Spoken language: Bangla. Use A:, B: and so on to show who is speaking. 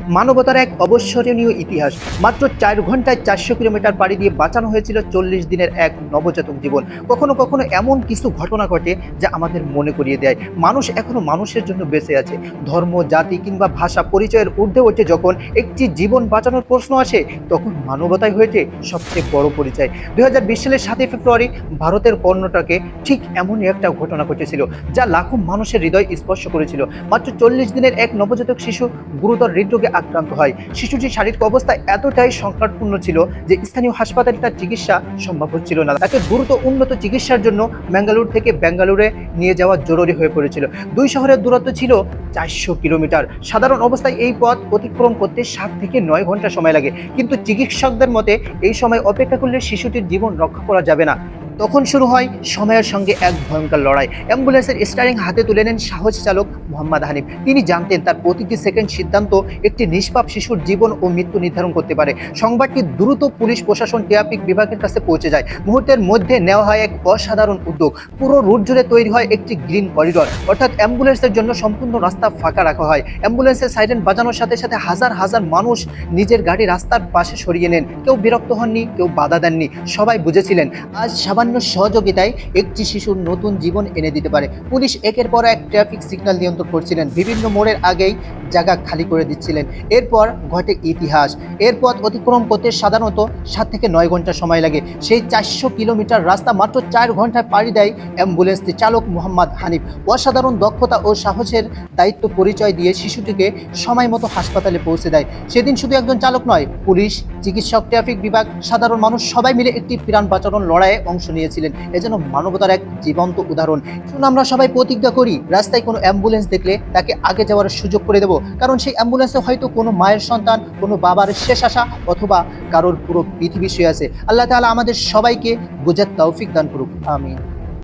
A: মানবতার এক অবিস্মরণীয় ইতিহাস। মাত্র ৪ ঘন্টায় ৪০০ কিলোমিটার পাড়ি দিয়ে বাঁচানো হয়েছিল ৪০ দিনের এক নবজাতক জীবন। কখনো কখনো এমন কিছু ঘটনা ঘটে যা আমাদের মনে করিয়ে দেয় মানুষ এখনো মানুষের জন্য বেঁচে আছে। ধর্ম, জাতি কিংবা ভাষা পরিচয়ের ঊর্ধ্বে ওঠে যখন একটি জীবন বাঁচানোর প্রশ্ন আসে, তখন মানবতাই হয়েছে সবচেয়ে বড় পরিচয়। ২০২০ সালের ৭ই ফেব্রুয়ারি ভারতের কর্ণাটকে ঠিক এমনই একটা ঘটনা ঘটেছিল যা লাখো মানুষের হৃদয় স্পর্শ করেছিল। মাত্র ৪০ দিনের এক নবজাতক শিশু গুরুতর হৃদরোগে আক্রান্ত হয়। শিশুটির শারীরিক অবস্থা এতটাই সংকটপূর্ণ ছিল যে স্থানীয় হাসপাতালে তার চিকিৎসা সম্ভব হচ্ছিল না। তাকে দ্রুত উন্নত চিকিৎসার জন্য ম্যাঙ্গালোর থেকে বেঙ্গালুরে নিয়ে যাওয়া জরুরি হয়ে পড়েছিল। দুই শহরের দূরত্ব ছিল ৪০০ কিলোমিটার। সাধারণ অবস্থায় এই পথ অতিক্রম করতে ৭ থেকে ৯ ঘন্টা সময় লাগে, কিন্তু চিকিৎসকদের মতে এই সময় অপেক্ষা করলে শিশুটির জীবন রক্ষা করা যাবে না। তখন শুরু হয় সময়ের সঙ্গে এক ভয়ঙ্কর লড়াই। অ্যাম্বুলেন্সের স্টিয়ারিং হাতে তুলে নেন সাহসী চালক মোহাম্মদ হানিফ। তিনি জানতেন তার প্রতিটি সেকেন্ড সিদ্ধান্ত একটি নিষ্পাপ শিশুর জীবন ও মৃত্যু নির্ধারণ করতে পারে। সংবাদটি দ্রুত পুলিশ প্রশাসন, ট্রাফিক বিভাগের কাছে পৌঁছে যায়। মুহূর্তের মধ্যে নেওয়া হয় এক অসাধারণ উদ্যোগ। পুরো রুট জুড়ে তৈরি হয় একটি গ্রিন করিডর, অর্থাৎ অ্যাম্বুলেন্সের জন্য সম্পূর্ণ রাস্তা ফাঁকা রাখা হয়। অ্যাম্বুলেন্সের সাইরেন বাজানোর সাথে সাথে হাজার হাজার মানুষ নিজের গাড়ি রাস্তার পাশে সরিয়ে নেন। কেউ বিরক্ত হননি, কেউ বাধা দেননি। সবাই বুঝেছিলেন আজ সামান্য সহযোগিতায় একটি শিশুর নতুন জীবন এনে দিতে পারে। পুলিশ একের পর এক ট্রাফিক সিগন্যাল নিয়ন্ত্রণ করছিলেন, বিভিন্ন মোড়ের আগেই জায়গা খালি করে দিচ্ছিলেন। এরপর ঘটে ইতিহাস। এর পথ অতিক্রম করতে সাধারণত ৭ থেকে ৯ ঘন্টা সময় লাগে। সেই ৪০০ কিলোমিটার রাস্তা মাত্র ৪ ঘন্টায় পাড়ি দেয় অ্যাম্বুলেন্সটি চালক মোহাম্মদ হানিফ। অসাধারণ দক্ষতা ও সাহসের দায়িত্ব পরিচয় দিয়ে শিশুটিকে সময় মতো হাসপাতালে পৌঁছে দেয়। সেদিন শুধু একজন চালক নয়, পুলিশ, চিকিৎসক, ট্রাফিক বিভাগ, সাধারণ মানুষ সবাই মিলে একটি প্রাণ বাঁচানোর লড়াইয়ে অংশ নিয়েছিলেন। এজন্য মানবতার এক জীবন্ত উদাহরণ। শুনুন, আমরা সবাই প্রতিজ্ঞা করি রাস্তায় কোনো অ্যাম্বুলেন্স দেখলে তাকে আগে যাওয়ার সুযোগ করে দেব, কারণ সেই অ্যাম্বুলেন্সে হয়তো কোনো মায়ের সন্তান, কোনো বাবার শেষ আশা, অথবা কারোর পুরো পৃথিবী শুয়ে আছে। আল্লাহ তাআলা আমাদের সবাইকে বুঝার তৌফিক দান করুক। আমিন।